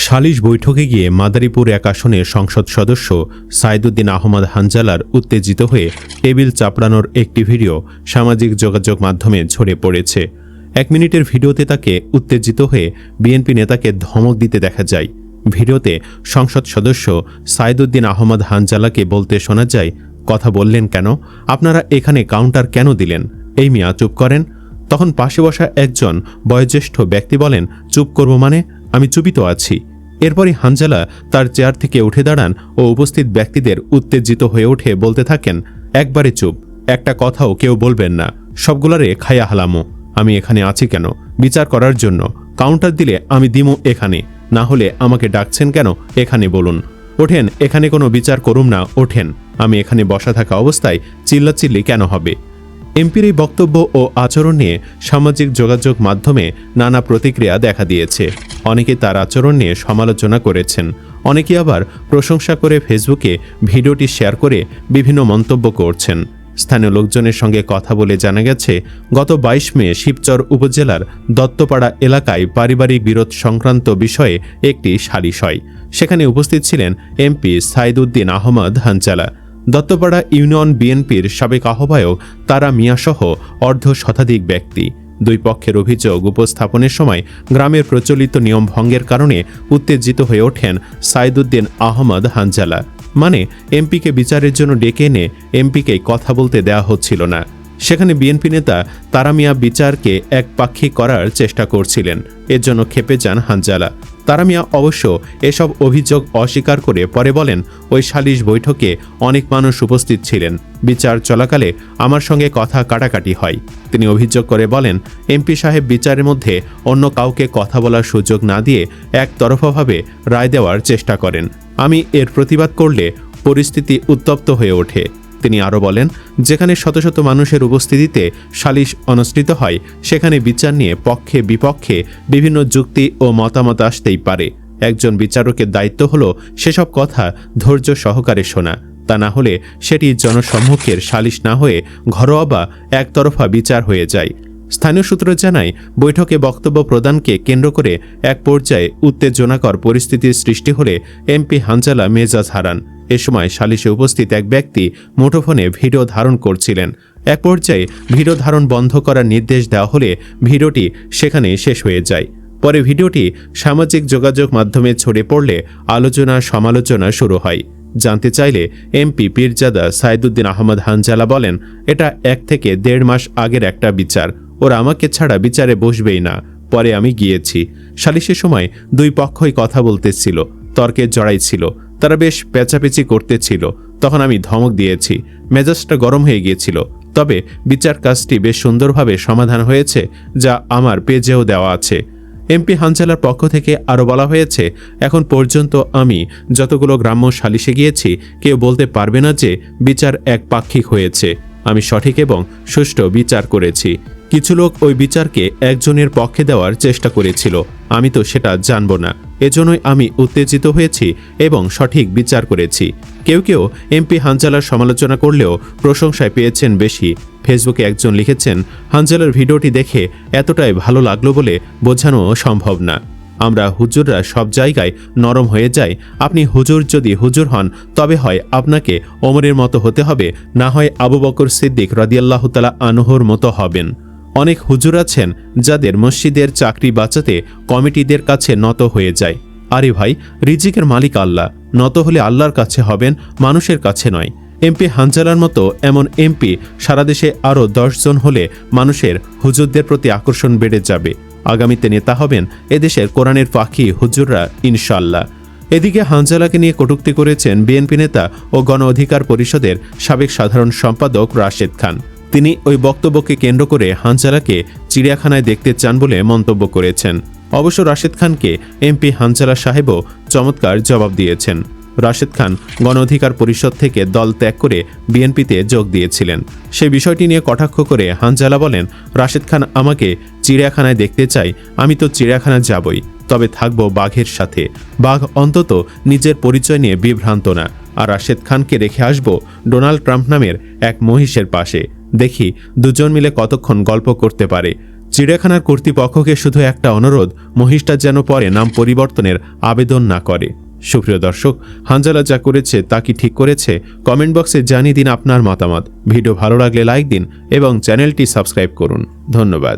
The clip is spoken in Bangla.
সালিশ বৈঠকে গিয়ে মাদারীপুর এক আসনের সংসদ সদস্য সাইদুদ্দিন আহমদ হানজালার উত্তেজিত হয়ে টেবিল চাপড়ানোর একটি ভিডিও সামাজিক যোগাযোগ মাধ্যমে ঝরে পড়েছে। 1 মিনিটের ভিডিওতে তাকে উত্তেজিত হয়ে বিএনপি নেতাকে ধমক দিতে দেখা যায়। ভিডিওতে সংসদ সদস্য সাইদুদ্দিন আহমদ হানজালাকে বলতে শোনা যায়, কথা বললেন কেন? আপনারা এখানে কাউন্টার কেন দিলেন? এই মিয়া চুপ করেন। তখন পাশে বসা একজন বয়োজ্যেষ্ঠ ব্যক্তি বলেন, চুপ করব মানে? আমি চুপই তো আছি। এরপরই হানজালা তার চেয়ার থেকে উঠে দাঁড়ান ও উপস্থিত ব্যক্তিদের উত্তেজিত হয়ে উঠে বলতে থাকেন, একবারে চুপ, একটা কথাও কেউ বলবেন না, সবগুলারে খাইয়া হালামো। আমি এখানে আছি কেন? বিচার করার জন্য। কাউন্টার দিলে আমি দিমু এখানে, না হলে আমাকে ডাকছেন কেন? এখানে বলুন। ওঠেন, এখানে কোনো বিচার করুম না, ওঠেন। আমি এখানে বসা থাকা অবস্থায় চিল্লাচিল্লি কেন হবে? এমপির এই বক্তব্য ও আচরণ নিয়ে সামাজিক যোগাযোগ মাধ্যমে নানা প্রতিক্রিয়া দেখা দিয়েছে। অনেকে তার আচরণ নিয়ে সমালোচনা করেছেন, অনেকে আবার প্রশংসা করে ফেসবুকে ভিডিওটি শেয়ার করে বিভিন্ন মন্তব্য করছেন। স্থানীয় লোকজনের সঙ্গে কথা বলে জানা গেছে, গত 22 মে শিবচর উপজেলার দত্তপাড়া এলাকায় পারিবারিক বিরোধ সংক্রান্ত বিষয়ে একটি সালিশ হয়। সেখানে উপস্থিত ছিলেন এমপি সাইদুদ্দিন আহমদ হানজালা, দত্তপাড়া ইউনিয়ন বিএনপির সাবেক আহ্বায়ক তারা মিয়াসহ অর্ধশতাধিক ব্যক্তি। দুই পক্ষের অভিযোগ উপস্থাপনের সময় গ্রামের প্রচলিত নিয়ম ভঙ্গের কারণে উত্তেজিত হয়ে ওঠেন সাইদুদ্দিন আহমদ হানজালা। মানে এমপিকে বিচারের জন্য ডেকে এনে এমপিকে কথা বলতে দেওয়া হচ্ছিল না। সেখানে বিএনপি নেতা তারা মিয়া বিচারকে একপাক্ষিক করার চেষ্টা করছিলেন। এর জন্য ক্ষেপে যান হানজালা। তারা মিয়া অবশ্য এসব অভিযোগ অস্বীকার করে পরে বলেন, ওই সালিশ বৈঠকে অনেক মানুষ উপস্থিত ছিলেন। বিচার চলাকালে আমার সঙ্গে কথা কাটাকাটি হয়। তিনি অভিযোগ করে বলেন, এমপি সাহেব বিচারের মধ্যে অন্য কাউকে কথা বলার সুযোগ না দিয়ে একতরফাভাবে রায় দেওয়ার চেষ্টা করেন। আমি এর প্রতিবাদ করলে পরিস্থিতি উত্তপ্ত হয়ে ওঠে। তিনি আরও বলেন, যেখানে শত শত মানুষের উপস্থিতিতে সালিশ অনুষ্ঠিত হয় সেখানে বিচার নিয়ে পক্ষে বিপক্ষে বিভিন্ন যুক্তি ও মতামত আসতেই পারে। একজন বিচারকের দায়িত্ব হলো সেসব কথা ধৈর্য সহকারে শোনা, তা না হলে সেটি জনসম্মুখের সালিশ না হয়ে ঘরোয়া বা একতরফা বিচার হয়ে যায়। স্থানীয় সূত্র জানায়, বৈঠকে বক্তব্য প্রদানকে কেন্দ্র করে এক পর্যায়ে উত্তেজনাকর পরিস্থিতির সৃষ্টি হলে এমপি হানজালা মেজাজ হারান। এ সময় সালিশে উপস্থিত এক ব্যক্তি মুঠোফোনে ভিডিও ধারণ করছিলেন। এক পর্যায়ে ভিডিও ধারণ বন্ধ করার নির্দেশ দেওয়া হলে ভিডিওটি সেখানেই শেষ হয়ে যায়। পরে ভিডিওটি সামাজিক যোগাযোগ মাধ্যমে ছড়িয়ে পড়লে আলোচনা সমালোচনা শুরু হয়। জানতে চাইলে এমপি পীরজাদা সাইদুদ্দিন আহমদ হানজালা বলেন, এটা 1 থেকে 1.5 মাস আগের একটা বিচার, ওরা আমাকে ছাড়া বিচারে বসবেই না। পরে আমি গিয়েছি। সালিশের সময় দুই পক্ষই কথা বলতেছিল, তর্কে জড়াই ছিল, তারা বেশ পেঁচাপেচি করতেছিল। তখন আমি ধমক দিয়েছি, মেজাজটা গরম হয়ে গিয়েছিল। তবে বিচার কাজটি বেশ সুন্দরভাবে সমাধান হয়েছে, যা আমার পেজেও দেওয়া আছে। এমপি হানজালার পক্ষ থেকে আরও বলা হয়েছে, এখন পর্যন্ত আমি যতগুলো গ্রাম্য সালিশে গিয়েছি কেউ বলতে পারবে না যে বিচার একপাক্ষিক হয়েছে। আমি সঠিক এবং সুষ্ঠু বিচার করেছি। কিছু লোক ওই বিচারকে একজনের পক্ষে দেওয়ার চেষ্টা করেছিল, আমি তো সেটা জানব না। এজন্যই আমি উত্তেজিত হয়েছি এবং সঠিক বিচার করেছি। কেউ কেউ এমপি হানজালার সমালোচনা করলেও প্রশংসায় পেয়েছেন বেশি। ফেসবুকে একজন লিখেছেন, হানজালার ভিডিওটি দেখে এতটাই ভালো লাগলো বলে বোঝানো সম্ভব না। আমরা হুজুররা সব জায়গায় নরম হয়ে যাই। আপনি হুজুর যদি হুজুর হন তবে হয় আপনাকে ওমরের মতো হতে হবে, না হয় আবু বকর সিদ্দিক রাদিয়াল্লাহু তাআলা আনহুর মতো হবেন। অনেক হুজুর আছেন যাদের মসজিদের চাকরি বাঁচাতে কমিটিদের কাছে নত হয়ে যায়। আরে ভাই, রিজিকের মালিক আল্লাহ, নত হলে আল্লাহর কাছে হবেন, মানুষের কাছে নয়। এমপি হানজালার মতো এমন এমপি সারা দেশে আরও 10 জন হলে মানুষের হুজুরদের প্রতি আকর্ষণ বেড়ে যাবে। আগামীতে নেতা হবেন এদেশের কোরআনের পাখি হুজুররা ইনশাআল্লাহ। এদিকে হানজালাকে নিয়ে কটূক্তি করেছেন বিএনপি নেতা ও গণ অধিকার পরিষদের সাবেক সাধারণ সম্পাদক রাশেদ খান। তিনি ওই বক্তব্যকে কেন্দ্র করে হানজালাকে চিড়িয়াখানায় দেখতে চান বলে মন্তব্য করেছেন। অবশ্য রাশেদ খানকে এমপি হানজালা সাহেবও চমৎকার জবাব দিয়েছেন। রাশেদ খান গণ অধিকার পরিষদ থেকে দল ত্যাগ করে বিএনপিতে যোগ দিয়েছিলেন। সেই বিষয়টি নিয়ে কটাক্ষ করে হানজালা বলেন, রাশেদ খান আমাকে চিড়িয়াখানায় দেখতে চাই, আমি তো চিড়িয়াখানা যাবই, তবে থাকব বাঘের সাথে। বাঘ অন্তত নিজের পরিচয় নিয়ে বিভ্রান্ত না। আর রাশেদ খানকে রেখে আসব ডোনাল্ড ট্রাম্প নামের এক মহিষের পাশে। দেখি দুজন মিলে কতক্ষণ গল্প করতে পারে। চিড়িয়াখানার কর্তৃপক্ষকে শুধু একটা অনুরোধ, মহিষটা যেন পরে নাম পরিবর্তনের আবেদন না করে। সুপ্রিয় দর্শক, হানজালা যা করেছে তা কি ঠিক করেছে? কমেন্ট বক্সে জানিয়ে দিন আপনার মতামত। ভিডিও ভালো লাগলে লাইক দিন এবং চ্যানেলটি সাবস্ক্রাইব করুন। ধন্যবাদ।